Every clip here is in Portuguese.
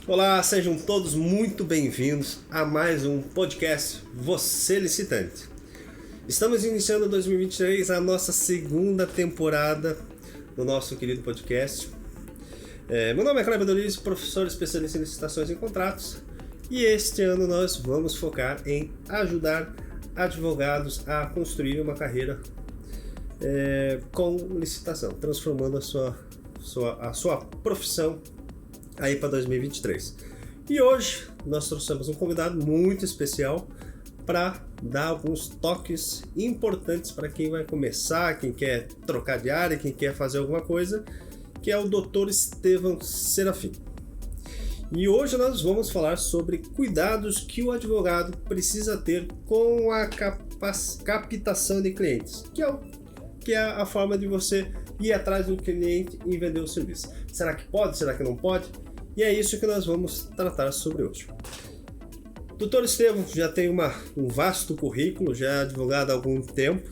Olá, sejam todos muito bem-vindos a mais um podcast Você Licitante. Estamos iniciando 2023, a nossa segunda temporada do nosso querido podcast. Meu nome é Cleber Doriz, professor especialista em licitações e contratos, e este ano nós vamos focar em ajudar advogados a construir uma carreira com licitação, transformando a sua profissão aí para 2023. E hoje nós trouxemos um convidado muito especial para dar alguns toques importantes para quem vai começar, quem quer trocar de área, quem quer fazer alguma coisa, que é o Dr. Estevão Serafim. E hoje nós vamos falar sobre cuidados que o advogado precisa ter com a captação de clientes, que é a forma de você ir atrás do cliente e vender o serviço. Será que pode? Será que não pode? E é isso que nós vamos tratar sobre hoje. Dr. Estevão já tem um vasto currículo, já é advogado há algum tempo.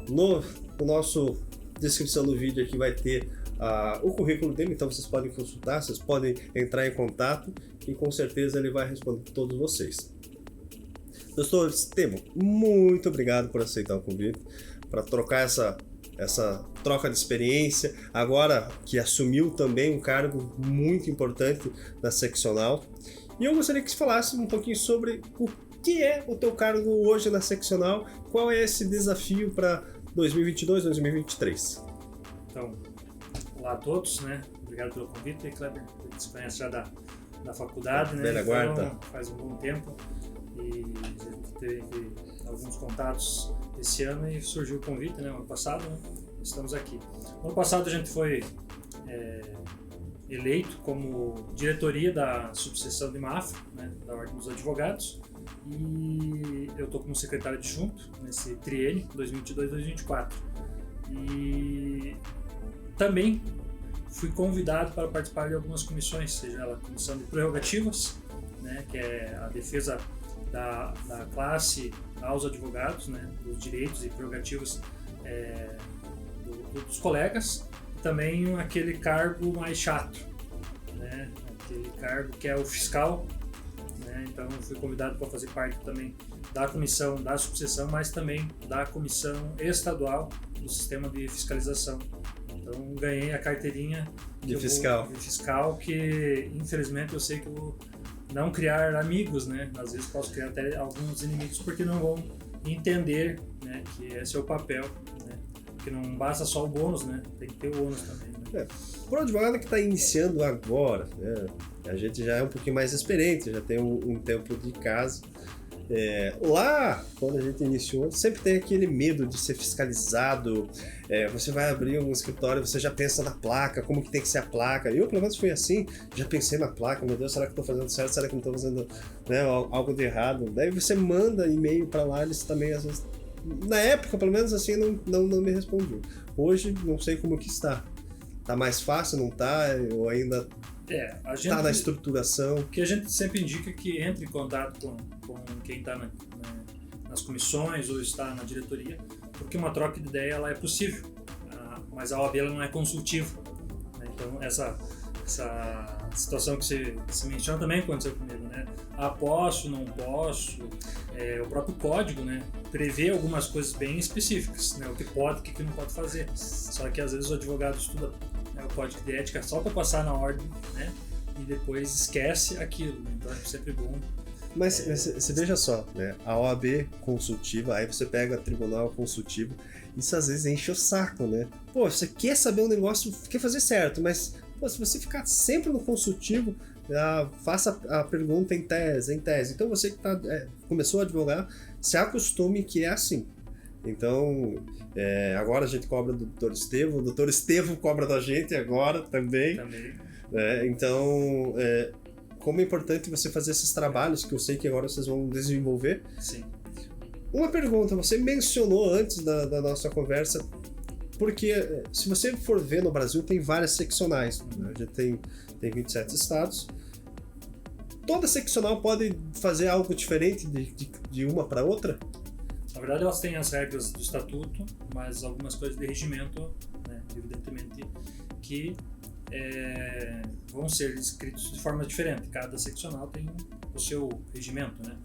No nosso descrição do vídeo aqui vai ter o currículo dele, então vocês podem consultar, vocês podem entrar em contato e com certeza ele vai responder todos vocês. Dr. Estevão, muito obrigado por aceitar o convite, para trocar essa troca de experiência, agora que assumiu também um cargo muito importante na seccional. E eu gostaria que você falasse um pouquinho sobre o que é o teu cargo hoje na seccional, qual é esse desafio para 2022, 2023. Então, olá a todos, né? Obrigado pelo convite, Kleber. A gente se conhece já da faculdade, né? Velha guarda. Então, faz um bom tempo e a gente teve alguns contatos esse ano e surgiu o convite, né? Ano passado, né? Estamos aqui. No ano passado a gente foi eleito como diretoria da subseção de Mafra, né? Da Ordem dos Advogados, e eu estou como secretário adjunto nesse triênio 2022-2024. E também fui convidado para participar de algumas comissões, seja ela a comissão de prerrogativas, né? Que é a defesa da classe aos advogados, né, dos direitos e prerrogativas dos colegas, e também aquele cargo mais chato, né, aquele cargo que é o fiscal, né, então fui convidado para fazer parte também da comissão da subseção, mas também da comissão estadual do sistema de fiscalização. Então ganhei a carteirinha de fiscal. Que infelizmente eu sei que eu vou não criar amigos, né? Às vezes posso criar até alguns inimigos porque não vão entender, né, que esse é o papel, né? Que não basta só o bônus, né? Tem que ter o ônus também, né? Para o advogado que está iniciando agora, né, a gente já é um pouquinho mais experiente, já tem um tempo de casa. Lá, quando a gente iniciou, sempre tem aquele medo de ser fiscalizado. Você vai abrir um escritório, você já pensa na placa, como que tem que ser a placa. Eu, pelo menos, fui assim, já pensei na placa, meu Deus, será que estou fazendo certo? Será que não estou fazendo, né, algo de errado? Daí você manda e-mail para lá, eles também, às vezes, na época, pelo menos assim, não me respondiam. Hoje, não sei como que está. Tá mais fácil, não tá? Ou ainda tá na estruturação? O que a gente sempre indica é que entre em contato com quem está nas comissões ou está na diretoria, porque uma troca de ideia ela é possível, mas a OAB ela não é consultiva, né? Então essa situação que você menciona também aconteceu comigo, né? Posso, não posso, o próprio código, né, prevê algumas coisas bem específicas, né, o que pode, o que não pode fazer, só que às vezes o advogado estuda, né, o código de ética só para passar na ordem, né, e depois esquece aquilo, então é sempre bom. Mas você veja só, né? A OAB consultiva, aí você pega tribunal consultivo, isso às vezes enche o saco, né? Pô, você quer saber um negócio, quer fazer certo, mas pô, se você ficar sempre no consultivo, faça a pergunta em tese. Então você que começou a advogar, se acostume que é assim. Então, agora a gente cobra do Dr. Estevão, o Dr. Estevão cobra da gente agora também. Então, como é importante você fazer esses trabalhos, que eu sei que agora vocês vão desenvolver. Sim. Uma pergunta, você mencionou antes da nossa conversa, porque se você for ver no Brasil, tem várias seccionais, né? Já tem 27 estados. Toda seccional pode fazer algo diferente de uma para outra? Na verdade, elas têm as regras do estatuto, mas algumas coisas de regimento, né, evidentemente, que vão ser escritos de forma diferente. Cada seccional tem o seu regimento, né?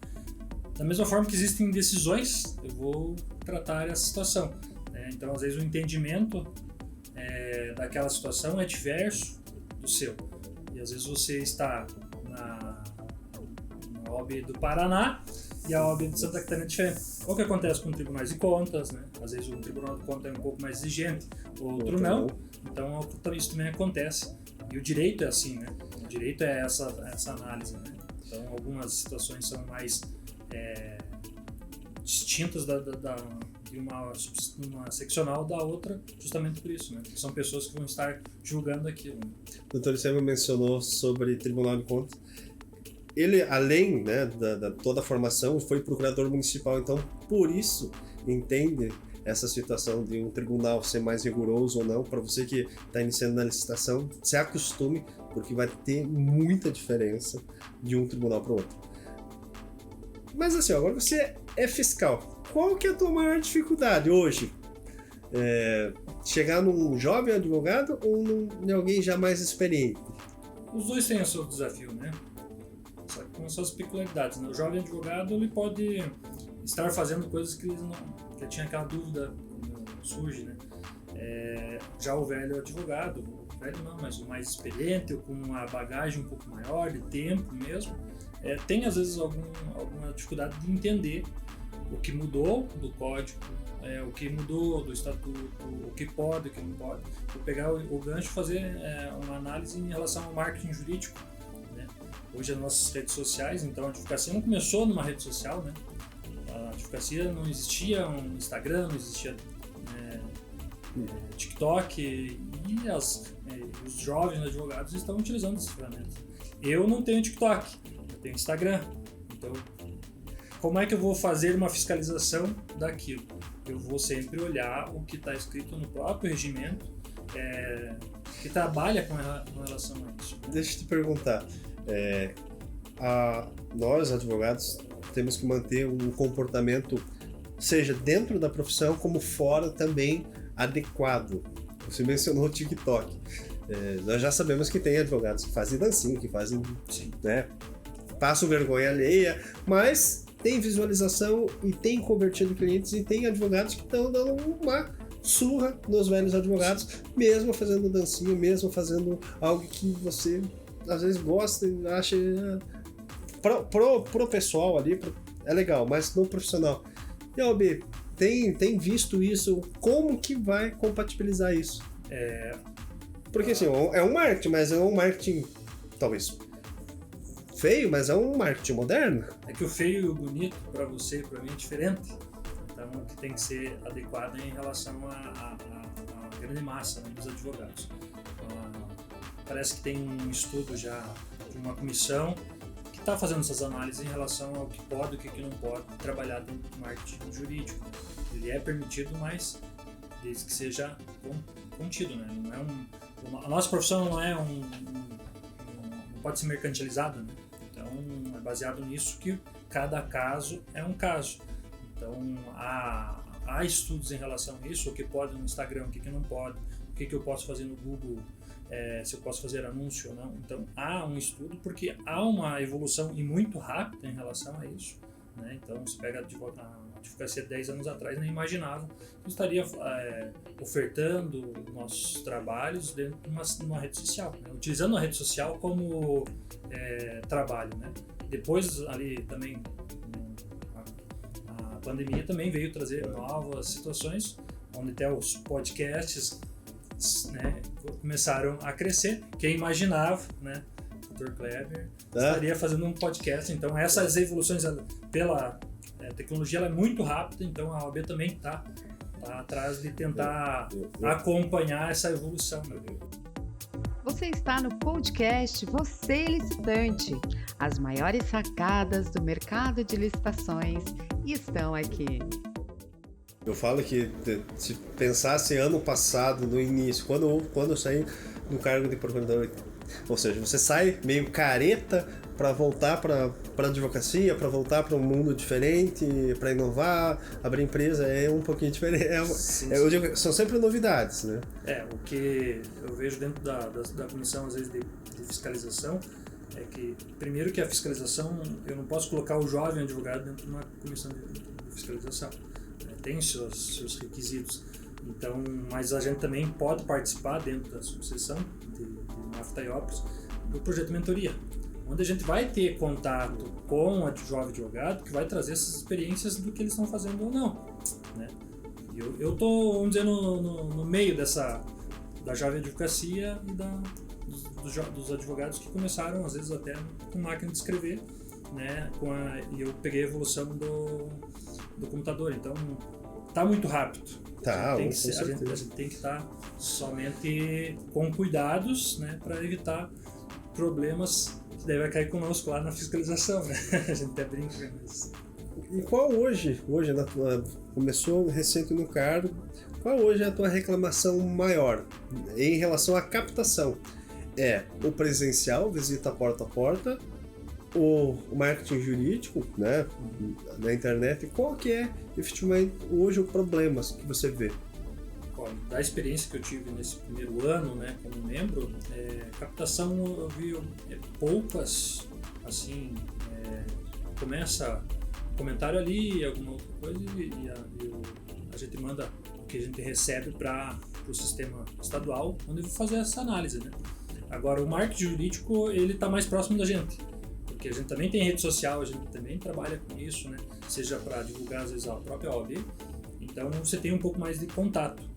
Da mesma forma que existem decisões, eu vou tratar essa situação, né? Então, às vezes, o entendimento daquela situação é diverso do seu. E às vezes você está na OAB do Paraná e a OAB de Santa Catarina é diferente. O que acontece com tribunais de contas, né? Às vezes o tribunal de contas é um pouco mais exigente, outro não. Então isso também acontece. E o direito é assim, né? O direito é essa análise, né? Então algumas situações são mais distintas de uma seccional da outra, justamente por isso, né? São pessoas que vão estar julgando aquilo. O Dr. Licema mencionou sobre Tribunal de Contas. Ele, além, né, da toda a formação, foi procurador municipal, então por isso entende essa situação de um tribunal ser mais rigoroso ou não. Para você que está iniciando na licitação, se acostume, porque vai ter muita diferença de um tribunal para o outro. Mas assim, agora você é fiscal. Qual que é a tua maior dificuldade hoje? Chegar num jovem advogado ou em alguém já mais experiente? Os dois têm o seu desafio, né? Só que com suas peculiaridades, né? O jovem advogado ele pode estar fazendo coisas que ele tinha aquela dúvida quando surge, né? Já o velho advogado, o velho não, mas o mais experiente, com uma bagagem um pouco maior de tempo mesmo, tem às vezes alguma dificuldade de entender o que mudou do código, o que mudou do estatuto, o que pode, o que não pode. Vou pegar o gancho e fazer uma análise em relação ao marketing jurídico, né? Hoje as nossas redes sociais, então a advocacia não começou numa rede social, né? A advocacia não existia um Instagram, não existia TikTok e os jovens advogados estão utilizando essas ferramentas. Eu não tenho TikTok, eu tenho Instagram, então como é que eu vou fazer uma fiscalização daquilo? Eu vou sempre olhar o que está escrito no próprio regimento que trabalha com relação a isso. Deixa eu te perguntar, nós advogados temos que manter um comportamento, seja dentro da profissão como fora também, adequado. Você mencionou o TikTok. Nós já sabemos que tem advogados que fazem dancinha, que fazem, né, passam vergonha alheia, mas tem visualização e tem convertido clientes e tem advogados que estão dando uma surra nos velhos advogados, mesmo fazendo dancinha, mesmo fazendo algo que você às vezes gosta e acha pro pessoal ali é legal, mas no profissional. E a OAB tem visto isso? Como que vai compatibilizar isso? Porque assim, é um marketing, mas é um marketing talvez feio, mas é um marketing moderno. É que o feio e o bonito para você e para mim é diferente. Então, o que tem que ser adequado em relação à grande massa, né, dos advogados. Parece que tem um estudo já de uma comissão que está fazendo essas análises em relação ao que pode e o que não pode trabalhar dentro do marketing jurídico. Ele é permitido, mas desde que seja contido, né? Não é a nossa profissão não pode ser mercantilizada, né? Então é baseado nisso que cada caso é um caso. Então há estudos em relação a isso, o que pode no Instagram, o que não pode, o que eu posso fazer no Google, se eu posso fazer anúncio ou não. Então há um estudo porque há uma evolução e muito rápida em relação a isso, né? Então se pega a advocacia 10 anos atrás, nem imaginava que estaria ofertando nossos trabalhos dentro de uma rede social, né? Utilizando a rede social como trabalho, né? Depois ali também a pandemia também veio trazer novas situações, onde até os podcasts, né, começaram a crescer. Quem imaginava, né, o Dr. Kleber estaria fazendo um podcast. Então essas evoluções pela tecnologia ela é muito rápida, então a OAB também está atrás de tentar acompanhar essa evolução. Você está no podcast Você Licitante. As maiores sacadas do mercado de licitações estão aqui. Eu falo que se pensasse ano passado, no início, quando eu saí do cargo de procurador, ou seja, você sai meio careta para voltar para a advocacia, para voltar para um mundo diferente, para inovar, abrir empresa é um pouquinho diferente. Eu digo, são sempre novidades, né? O que eu vejo dentro da comissão, às vezes, de fiscalização, é que, primeiro, que a fiscalização, eu não posso colocar o jovem advogado dentro de uma comissão de fiscalização. Tem seus requisitos. Então, mas a gente também pode participar dentro da subseção de NAFTA e OPROS do projeto de mentoria, onde a gente vai ter contato com o jovem advogado que vai trazer essas experiências do que eles estão fazendo ou não, né? Eu estou, vamos dizer, no meio da jovem advocacia e dos advogados que começaram, às vezes, até com máquina de escrever, né? E eu peguei a evolução do computador, então está muito rápido. A gente tem que estar somente com cuidados, né, para evitar problemas que daí vai cair conosco lá na fiscalização, né? A gente até brinca, mas... E qual hoje começou recente no cargo, qual hoje é a tua reclamação maior em relação à captação? É o presencial, visita porta a porta, o marketing jurídico, né, na internet? Qual que é efetivamente hoje o problema que você vê? Da experiência que eu tive nesse primeiro ano, né, como membro, captação eu vi poucas, assim, começa comentário ali, alguma outra coisa, e a gente manda o que a gente recebe para o sistema estadual, onde eu vou fazer essa análise, né? Agora, o marketing jurídico, ele está mais próximo da gente, porque a gente também tem rede social, a gente também trabalha com isso, né? Seja para divulgar, às vezes, a própria OAB, então você tem um pouco mais de contato.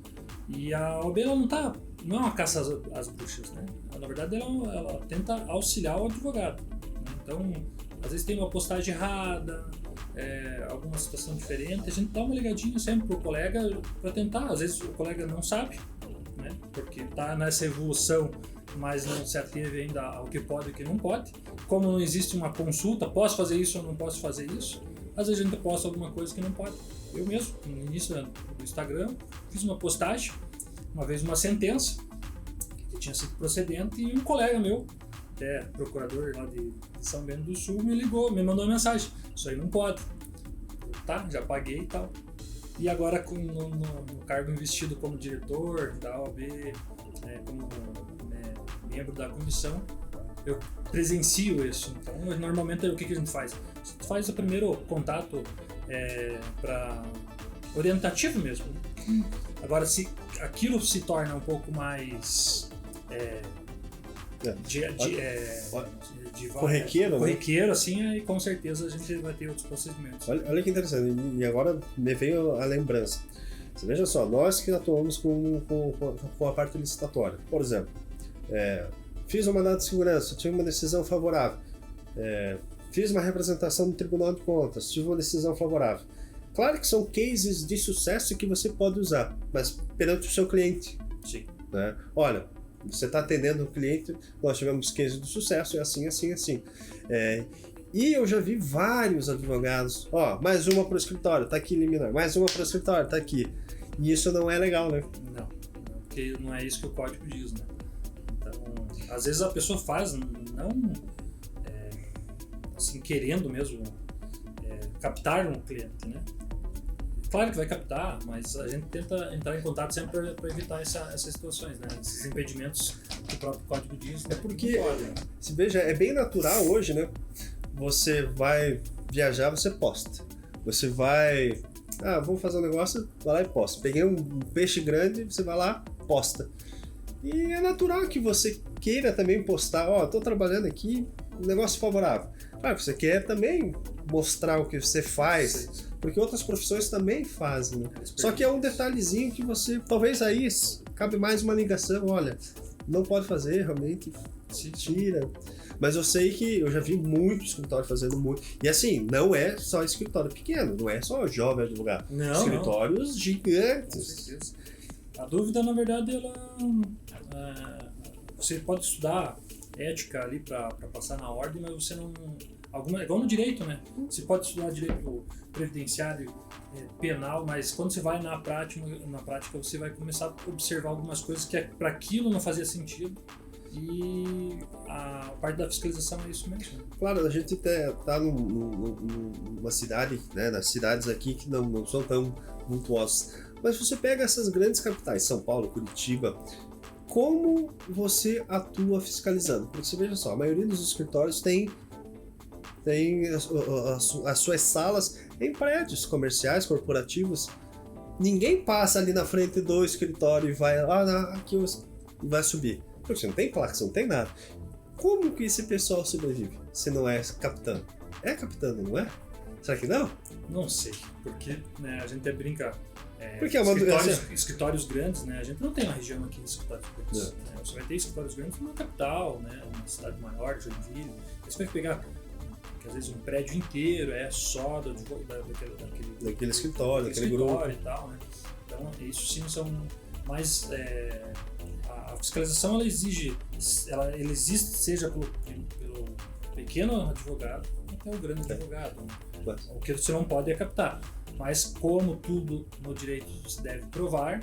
E a OAB, ela não é uma caça às bruxas, né? Na verdade, ela tenta auxiliar o advogado, né? Então, às vezes tem uma postagem errada, alguma situação diferente, a gente dá uma ligadinha sempre pro colega para tentar. Às vezes o colega não sabe, né? Porque está nessa evolução, mas não se ateve ainda ao que pode e o que não pode. Como não existe uma consulta, posso fazer isso ou não posso fazer isso, às vezes a gente posta alguma coisa que não pode. Eu mesmo, no início do Instagram, fiz uma postagem, uma vez uma sentença, que tinha sido procedente, e um colega meu, até procurador lá de São Bento do Sul, me ligou, me mandou uma mensagem: isso aí não pode. Tá, já paguei e tal. E agora, no cargo investido como diretor da OAB, como membro da comissão, eu presencio isso. Então, normalmente, o que a gente faz? A gente faz o primeiro contato para orientativo mesmo, né? Agora, se aquilo se torna um pouco mais corriqueiro, assim, aí com certeza a gente vai ter outros procedimentos. Olha que interessante, e agora me veio a lembrança. Você veja só, nós que atuamos com a parte licitatória, por exemplo, fiz um mandado de segurança, tive uma decisão favorável, fiz uma representação no Tribunal de Contas, tive uma decisão favorável. Claro que são cases de sucesso que você pode usar, mas perante o seu cliente. Sim. Né? Olha, você está atendendo o cliente, nós tivemos cases de sucesso, é assim, assim, assim. E eu já vi vários advogados, mais uma para o escritório, tá aqui liminar, mais uma para o escritório, tá aqui. E isso não é legal, né? Não, porque não é isso que o código diz, né? Então, às vezes a pessoa faz, não assim, querendo mesmo captar um cliente, né? Claro que vai captar, mas a gente tenta entrar em contato sempre para evitar essas situações, né? Esses impedimentos que o próprio código diz. É porque, se veja, é bem natural hoje, né? Você vai viajar, você posta. Você vai... vou fazer um negócio, vai lá e posta. Peguei um peixe grande, você vai lá, posta. E é natural que você queira também postar, tô trabalhando aqui, um negócio favorável. Claro, você quer também mostrar o que você faz, porque outras profissões também fazem, né? Só que é um detalhezinho que você, talvez aí cabe mais uma ligação, olha, não pode fazer, realmente, se tira. Mas eu sei que eu já vi muito escritório fazendo muito. E assim, não é só escritório pequeno, não é só jovem advogado. Não, escritórios gigantes. Com certeza. A dúvida, na verdade, você pode estudar ética ali para passar na ordem, mas você não... igual no direito, né? Você pode estudar direito previdenciário, penal, mas quando você vai na prática você vai começar a observar algumas coisas que para aquilo não fazia sentido. e a parte da fiscalização é isso mesmo. Claro, a gente tá numa cidade, né, nas cidades aqui que não são tão vultuosas, mas você pega essas grandes capitais, São Paulo, Curitiba, como você atua fiscalizando? Porque você veja só, a maioria dos escritórios tem as suas salas em prédios comerciais, corporativos. Ninguém passa ali na frente do escritório e vai aqui vai subir. Porque você não tem placa, você não tem nada. Como que esse pessoal sobrevive se não é captando? É captando, não é? Será que não? Não sei, porque né, a gente até brinca. Porque escritórios grandes, né? A gente não tem uma região aqui de escritórios grandes. Né? Você vai ter escritórios grandes numa capital, né? Uma cidade maior, Joinville. Você vai pegar, que às vezes um prédio inteiro é só daquele escritório, daquele grupo e tal, né? Então, isso sim são mais... a fiscalização ela existe, seja pelo pequeno advogado até o grande advogado. Né? O que você não pode é captar. Mas como tudo no direito se deve provar,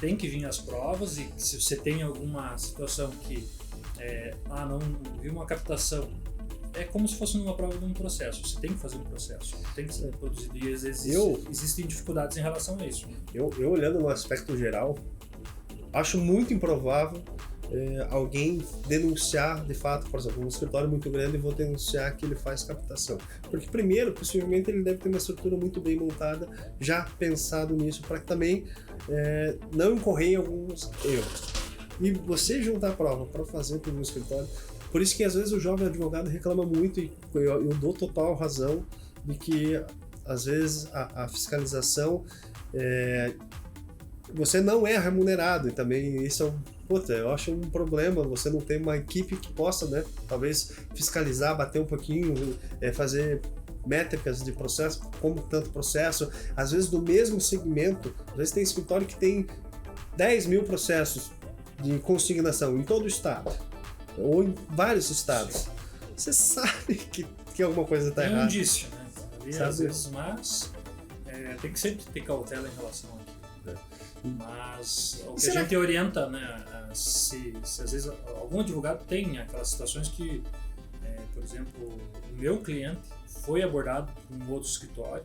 tem que vir as provas, e se você tem alguma situação que não viu uma captação, é como se fosse uma prova de um processo. Você tem que fazer um processo, tem que ser produzido, e às vezes existem dificuldades em relação a isso. Né? Eu olhando no aspecto geral, acho muito improvável alguém denunciar, de fato, por exemplo, um escritório muito grande, e vou denunciar que ele faz captação. Porque primeiro, possivelmente, ele deve ter uma estrutura muito bem montada, já pensado nisso, para que também não incorrer em alguns erros. E você juntar a prova para fazer para um escritório, por isso que às vezes o jovem advogado reclama muito, e eu dou total razão de que às vezes a fiscalização você não é remunerado, e também isso eu acho um problema. Você não tem uma equipe que possa, né, talvez fiscalizar, bater um pouquinho, fazer métricas de processo, como tanto processo, às vezes do mesmo segmento. Às vezes tem escritório que tem 10 mil processos de consignação em todo o estado, ou em vários estados. Você sabe que alguma coisa está errada. É um indício, né? Ali, às vezes, mas tem que sempre ter cautela em relação a isso. Mas o que a gente orienta, né, se às vezes algum advogado tem aquelas situações que, por exemplo, o meu cliente foi abordado por um outro escritório,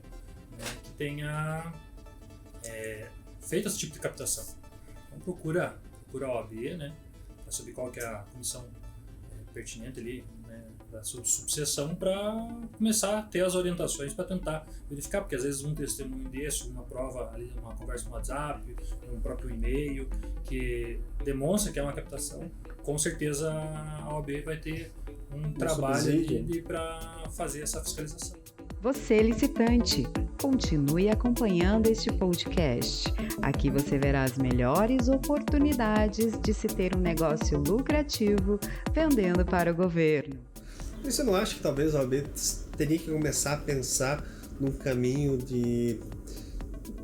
né, que tenha feito esse tipo de captação. Então procura a OAB, né, para saber qual que é a comissão pertinente ali, né, da subseção, para começar a ter as orientações para tentar verificar, porque às vezes um testemunho desse, uma prova ali, uma conversa no WhatsApp, um próprio e-mail que demonstra que é uma captação, com certeza a OAB vai ter um trabalho para fazer essa fiscalização. Você, licitante, continue acompanhando este podcast. Aqui você verá as melhores oportunidades de se ter um negócio lucrativo vendendo para o governo. E você não acha que talvez a OAB teria que começar a pensar num caminho de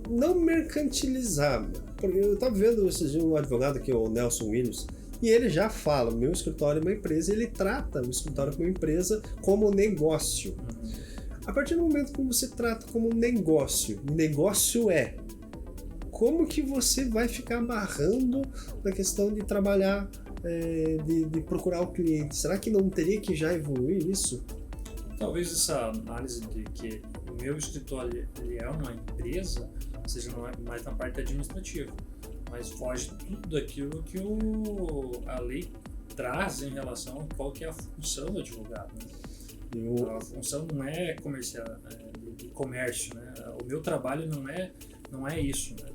não mercantilizar? Porque eu estava vendo esses dias um advogado aqui, o Nelson Williams, e ele já fala, meu escritório é uma empresa, ele trata o escritório como uma empresa, como negócio. A partir do momento que você trata como um negócio como que você vai ficar amarrando na questão de trabalhar, de procurar o cliente? Será que não teria que já evoluir isso? Talvez essa análise de que o meu escritório ele é uma empresa seja mais na parte administrativa, mas foge tudo daquilo que a lei traz em relação a qual que é a função do advogado. Né? A função não é comercial, de comércio, né? O meu trabalho não é isso, né?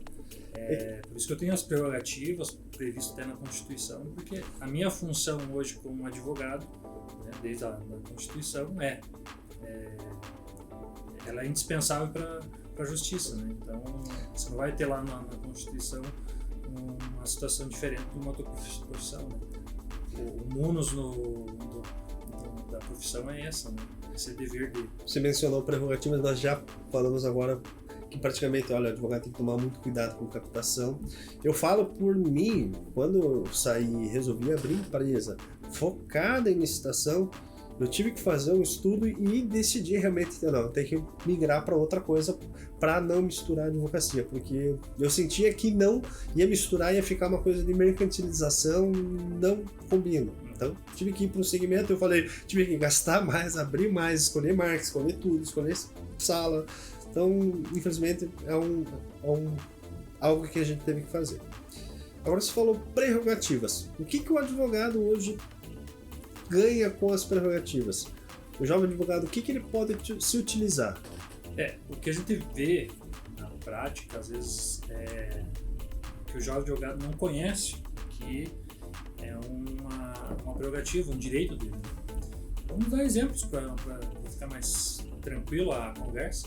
Por isso que eu tenho as prerrogativas previstas até na Constituição, porque a minha função hoje como advogado, né, desde a Constituição, ela é indispensável para a justiça, né? Então você não vai ter lá na Constituição uma situação diferente de uma outra profissão, né? O munus da profissão é essa, né? Esse dever de... Você mencionou prerrogativas, nós já falamos agora que praticamente, olha, o advogado tem que tomar muito cuidado com captação. Eu falo por mim, quando eu saí e resolvi abrir empresa focada em licitação, eu tive que fazer um estudo e decidir realmente, não, tem que migrar para outra coisa para não misturar a advocacia, porque eu sentia que não ia misturar, ia ficar uma coisa de mercantilização, não combina. Então, tive que ir para um segmento, eu falei, tive que gastar mais, abrir mais, escolher marca, escolher tudo, escolher sala. Então, infelizmente, algo que a gente teve que fazer. Agora você falou prerrogativas. O que o advogado hoje ganha com as prerrogativas? O jovem advogado, o que ele pode se utilizar? O que a gente vê na prática, às vezes, é que o jovem advogado não conhece, que é uma prerrogativa, um direito dele. Vamos dar exemplos para ficar mais tranquilo a conversa.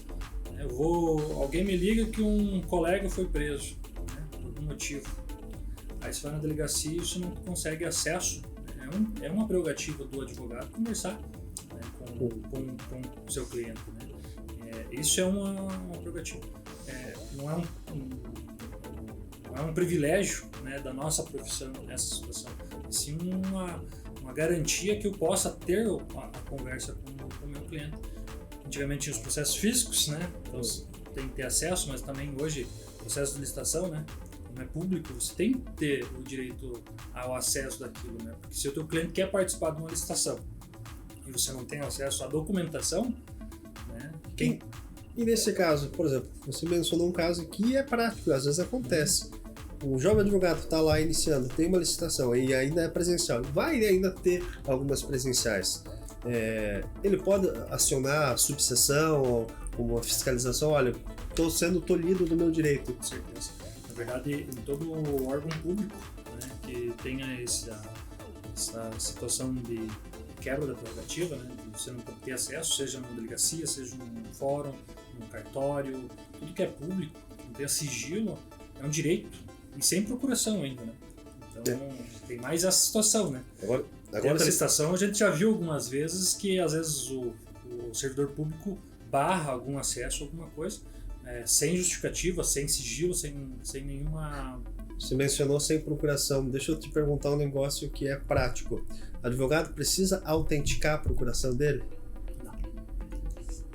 Alguém me liga que um colega foi preso, né, por algum motivo. Aí você vai na delegacia e você não consegue acesso. É uma prerrogativa do advogado conversar, né, com o seu cliente. Né? Isso é uma prerrogativa. Não é um privilégio, né, da nossa profissão nessa situação, e sim uma garantia que eu possa ter a conversa com o meu cliente. Antigamente tinha os processos físicos, né? Então tem que ter acesso, mas também hoje processo de licitação, né? Como é público, você tem que ter o direito ao acesso daquilo, né? Porque se o teu cliente quer participar de uma licitação e você não tem acesso à documentação, né? E nesse caso, por exemplo, você mencionou um caso que é prático, às vezes acontece. O jovem advogado está lá iniciando, tem uma licitação e ainda é presencial, vai ainda ter algumas presenciais. Ele pode acionar a subseção ou uma fiscalização, olha, estou sendo tolhido do meu direito. Com certeza. Na verdade, em todo órgão público, né, que tenha essa situação de quebra da prerrogativa, né, de você não ter acesso, seja numa delegacia, seja num fórum, num cartório, tudo que é público, não ter sigilo, é um direito, e sem procuração ainda, né? Então, tem mais essa situação, né? Agora dentro da licitação, a gente já viu algumas vezes que, às vezes, o servidor público barra algum acesso a alguma coisa, sem justificativa, sem sigilo, sem nenhuma... Você mencionou sem procuração. Deixa eu te perguntar um negócio que é prático. O advogado precisa autenticar a procuração dele? Não.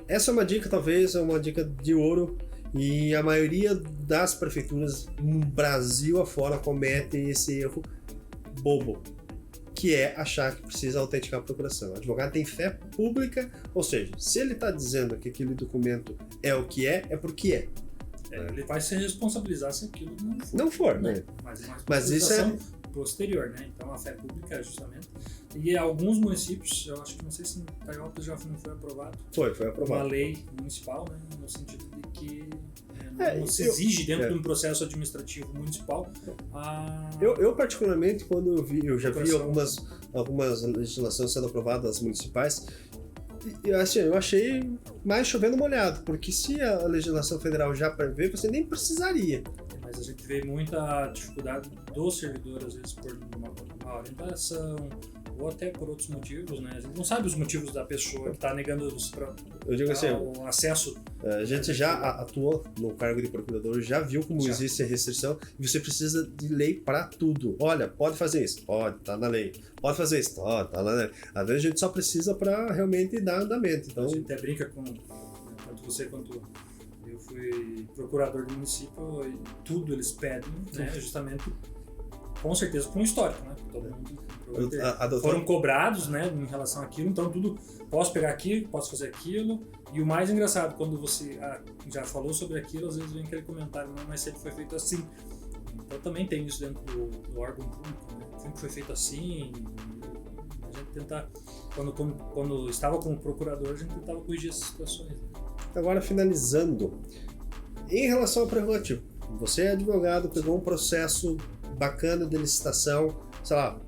Essa é uma dica, talvez, é uma dica de ouro, e a maioria das prefeituras no Brasil afora comete esse erro bobo, que é achar que precisa autenticar a procuração. O advogado tem fé pública, ou seja, se ele está dizendo que aquele documento é o que é porque é. Ele vai se responsabilizar se aquilo não for, né? Mas isso é posterior, né? Então a fé pública é justamente. E alguns municípios, eu acho que não sei se em Itaiópolis já não foi aprovado. Foi aprovado. Uma lei municipal, né? No sentido de que não se exige dentro de um processo administrativo municipal. Eu particularmente, quando eu já vi algumas legislações sendo aprovadas municipais, assim, eu achei mais chovendo molhado, porque se a legislação federal já prevê, você nem precisaria. Mas a gente vê muita dificuldade do servidor, às vezes, por uma orientação, ou até por outros motivos, né? A gente não sabe os motivos da pessoa que está negando o acesso. A gente já atuou no cargo de procurador, já viu como existe a restrição, e você precisa de lei para tudo. Olha, pode fazer isso? Pode, tá na lei. Pode fazer isso? Pode, tá na lei. Às vezes a gente só precisa para realmente dar andamento. Então... A gente até brinca com tanto você quanto eu fui procurador do município, e tudo eles pedem, né? Justamente, com certeza, com um histórico, né? Todo mundo foram cobrados, né, em relação àquilo, então tudo, posso pegar aquilo, posso fazer aquilo, e o mais engraçado, quando você já falou sobre aquilo, às vezes vem aquele comentário, não, mas sempre foi feito assim. Então também tem isso dentro do órgão público, né? Sempre foi feito assim, a gente tenta, quando estava como procurador, a gente tentava corrigir essas situações. Né? Agora, finalizando, em relação ao prerrogativo, você é advogado, pegou um processo bacana de licitação, sei lá,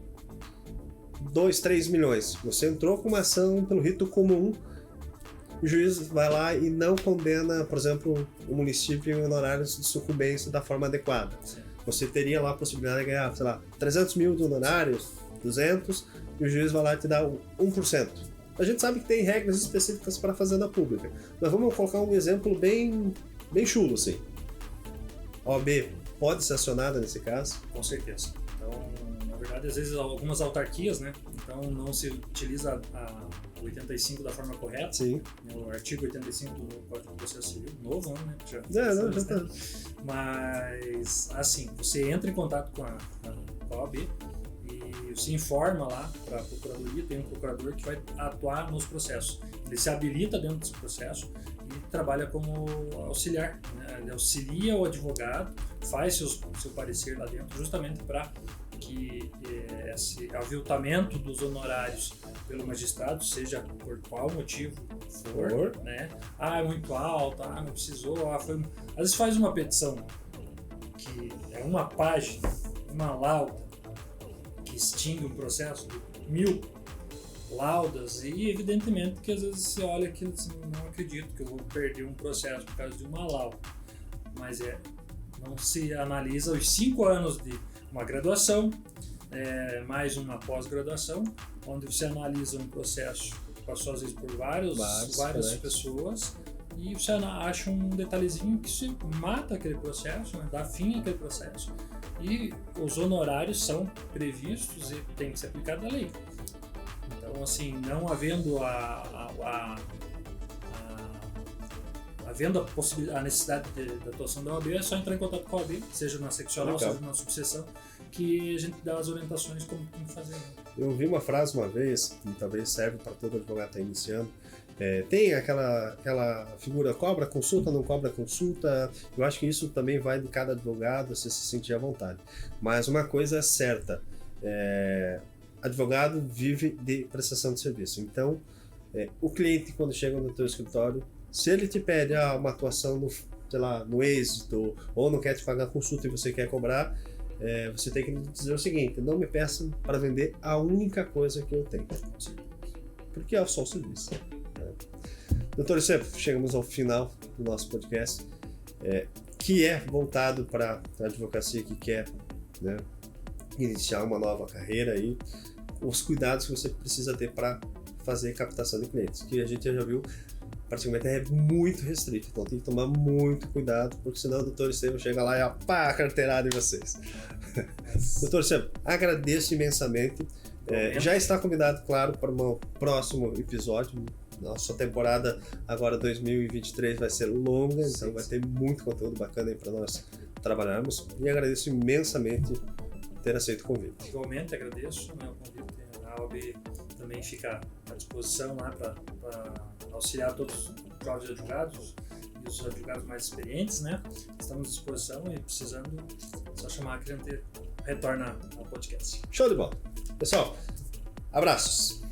2, 3 milhões. Você entrou com uma ação pelo rito comum, o juiz vai lá e não condena, por exemplo, o município em honorários de sucumbência da forma adequada. Sim. Você teria lá a possibilidade de ganhar, sei lá, 300 mil de honorários, 200, e o juiz vai lá e te dá 1%. A gente sabe que tem regras específicas para a fazenda pública, mas vamos colocar um exemplo bem chulo, assim. A OAB pode ser acionada nesse caso? Com certeza. Então, na verdade, às vezes algumas autarquias, né? Então não se utiliza a 85 da forma correta. Sim. O artigo 85 do Código de Processo Civil, novo, né? Já tá. Mas, assim, você entra em contato com a OAB e se informa lá para a procuradoria, tem um procurador que vai atuar nos processos. Ele se habilita dentro desse processo e trabalha como auxiliar, né? Ele auxilia o advogado, faz seu parecer lá dentro, justamente para que esse aviltamento dos honorários pelo magistrado, seja por qual motivo for, né? É muito alto, não precisou, às vezes faz uma petição que é uma página, uma lauda, que extingue um processo de 1000 laudas, e evidentemente que às vezes você olha aquilo e diz, não acredito que eu vou perder um processo por causa de uma lauda, mas não se analisa os 5 anos de uma graduação, mais uma pós-graduação, onde você analisa um processo que passou às vezes por várias pessoas, e você acha um detalhezinho que se mata aquele processo, né? Dá fim àquele processo, e os honorários são previstos e tem que ser aplicada a lei. Então, assim, não havendo a necessidade da atuação da OAB, é só entrar em contato com a OAB, seja na seccional, seja na subseção, que a gente dá as orientações como tem que fazer. Eu vi uma frase uma vez, que talvez serve para todo advogado que está iniciando. Tem aquela figura, cobra consulta, não cobra consulta. Eu acho que isso também vai de cada advogado, você se sentir à vontade. Mas uma coisa é certa, advogado vive de prestação de serviço. Então, o cliente, quando chega no teu escritório, se ele te pede uma atuação no êxito, ou não quer te pagar consulta e você quer cobrar, você tem que dizer o seguinte: não me peçam para vender a única coisa que eu tenho, porque é só o serviço. Doutor Icep, chegamos ao final do nosso podcast, que é voltado para a advocacia que quer, né, iniciar uma nova carreira, aí, os cuidados que você precisa ter para fazer captação de clientes, que a gente já viu, praticamente é muito restrito, então tem que tomar muito cuidado, porque senão o doutor Estevam chega lá e a carteirada em vocês. Doutor Estevam, agradeço imensamente. Já está convidado, claro, para um próximo episódio. Nossa temporada agora 2023 vai ser longa, então vai ter muito conteúdo bacana aí para nós trabalharmos, e agradeço imensamente ter aceito o convite. Igualmente agradeço, né, o convite. A OAB também fica à disposição lá para auxiliar todos os jovens advogados e os advogados mais experientes, né? Estamos à disposição, e precisando, só chamar que a gente retorna ao podcast. Show de bola. Pessoal, abraços.